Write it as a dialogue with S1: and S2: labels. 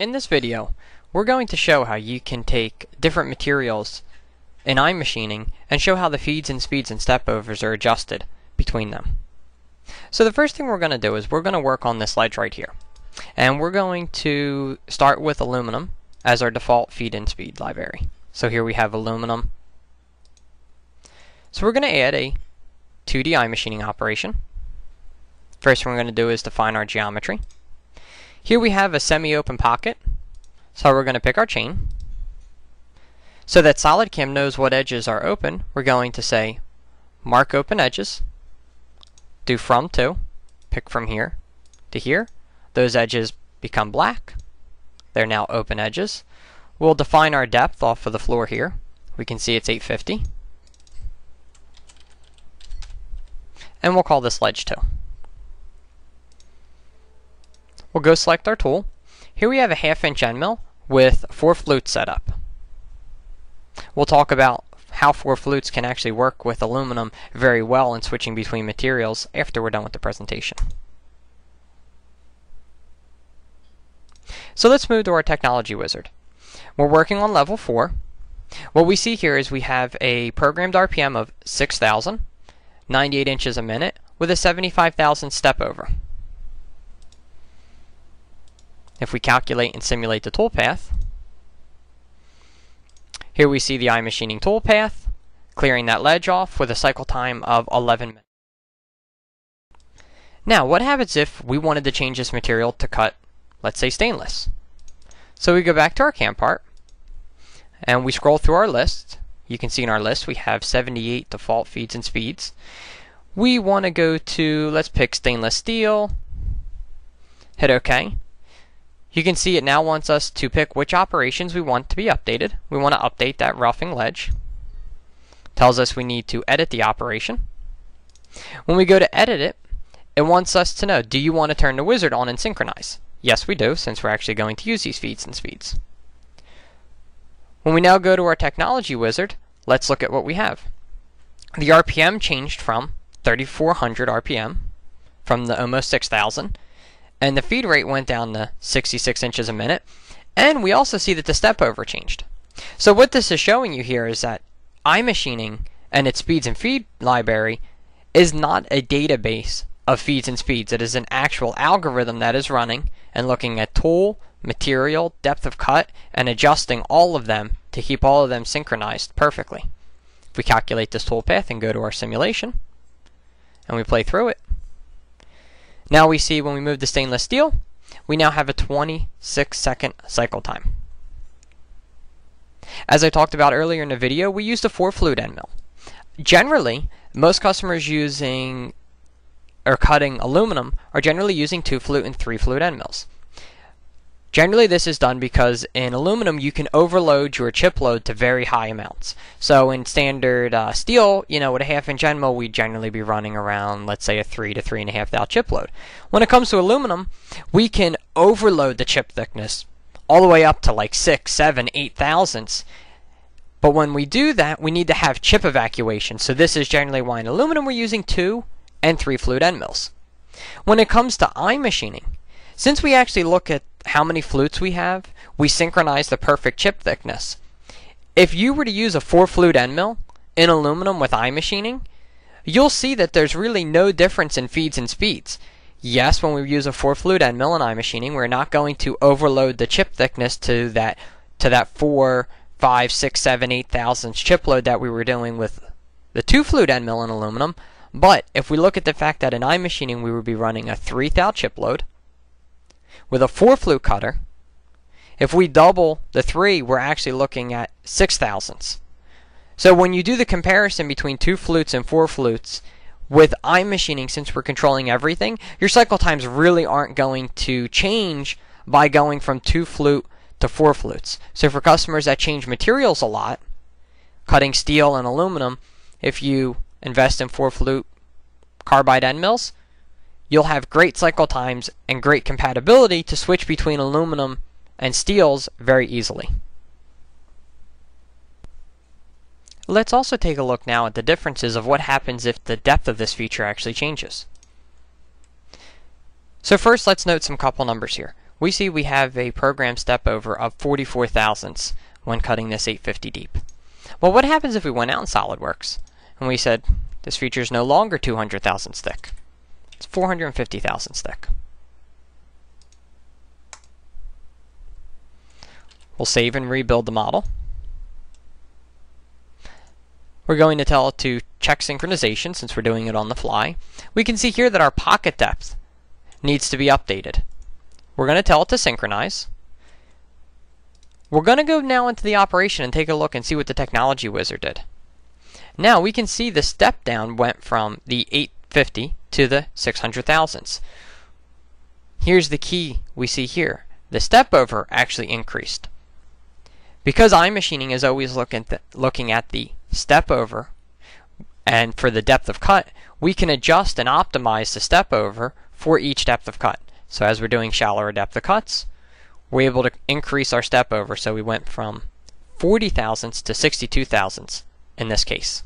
S1: In this video, we're going to show how you can take different materials in iMachining and show how the feeds and speeds and stepovers are adjusted between them. So the first thing we're going to do is we're going to work on this ledge right here. And we're going to start with aluminum as our default feed and speed library. So here we have aluminum. So we're going to add a 2D iMachining operation. First thing we're going to do is define our geometry. Here we have a semi-open pocket, so we're going to pick our chain. So that SolidCam knows what edges are open, we're going to say mark open edges, do from to, pick from here to here. Those edges become black. They're now open edges. We'll define our depth off of the floor here. We can see it's 850. And we'll call this ledge 2. We'll go select our tool. Here we have a 1/2 inch end mill with 4 flutes set up. We'll talk about how 4 flutes can actually work with aluminum very well in switching between materials after we're done with the presentation. So let's move to our technology wizard. We're working on level 4. What we see here is we have a programmed RPM of 6,000, 98 inches a minute, with a 75,000 step over. If we calculate and simulate the toolpath, here we see the iMachining toolpath, clearing that ledge off with a cycle time of 11 minutes. Now, what happens if we wanted to change this material to cut, let's say, stainless? So we go back to our cam part, and we scroll through our list. You can see in our list we have 78 default feeds and speeds. We want to go to, let's pick stainless steel, hit OK. You can see it now wants us to pick which operations we want to be updated. We want to update that roughing ledge. Tells us we need to edit the operation. When we go to edit it, it wants us to know, do you want to turn the wizard on and synchronize? Yes, we do, since we're actually going to use these feeds and speeds. When we now go to our technology wizard, let's look at what we have. The RPM changed from 3,400 RPM from the almost 6,000. And the feed rate went down to 66 inches a minute. And we also see that the step over changed. So what this is showing you here is that iMachining and its speeds and feed library is not a database of feeds and speeds. It is an actual algorithm that is running and looking at tool, material, depth of cut, and adjusting all of them to keep all of them synchronized perfectly. If we calculate this toolpath and go to our simulation, and we play through it, now we see when we move to stainless steel, we now have a 26-second cycle time. As I talked about earlier in the video, we used a 4-flute end mill. Generally, most customers using or cutting aluminum are generally using 2-flute and 3-flute end mills. Generally, this is done because in aluminum you can overload your chip load to very high amounts. So in standard steel, with a 1/2 inch end mill, we'd generally be running around, let's say, a 3 to 3.5 thou chip load. When it comes to aluminum, we can overload the chip thickness all the way up to like 6, 7, 8 thousandths. But when we do that, we need to have chip evacuation. So this is generally why in aluminum we're using 2 and 3-flute end mills. When it comes to iMachining, since we actually look at how many flutes we have, we synchronize the perfect chip thickness. If you were to use a 4-flute end mill in aluminum with iMachining, you'll see that there's really no difference in feeds and speeds. Yes, when we use a 4-flute end mill in iMachining, we're not going to overload the chip thickness to that 4, 5, 6, 7, 8 thousandths chip load that we were doing with the 2-flute end mill in aluminum. But if we look at the fact that in iMachining we would be running a 3 thou chip load with a 4-flute cutter, if we double the 3, we're actually looking at 6 thousandths. So when you do the comparison between 2 flutes and 4 flutes, with iMachining, since we're controlling everything, your cycle times really aren't going to change by going from 2-flute to 4 flutes. So for customers that change materials a lot, cutting steel and aluminum, if you invest in 4-flute carbide end mills, you'll have great cycle times and great compatibility to switch between aluminum and steels very easily. Let's also take a look now at the differences of what happens if the depth of this feature actually changes. So first, let's note some couple numbers here. we see we have a program step over of 44 thousandths when cutting this 850 deep. Well, what happens if we went out in SolidWorks and we said this feature is no longer 200 thousandths thick? It's 450 thousandths thick. We'll save and rebuild the model. We're going to tell it to check synchronization since we're doing it on the fly. We can see here that our pocket depth needs to be updated. We're going to tell it to synchronize. We're going to go now into the operation and take a look and see what the technology wizard did. Now we can see the step down went from the 850 to the 600 thousandths. Here's the key we see here. The step over actually increased. Because iMachining is always looking at the step over and for the depth of cut, we can adjust and optimize the step over for each depth of cut. So as we're doing shallower depth of cuts, we're able to increase our step over. So we went from 40 thousandths to 62 thousandths in this case.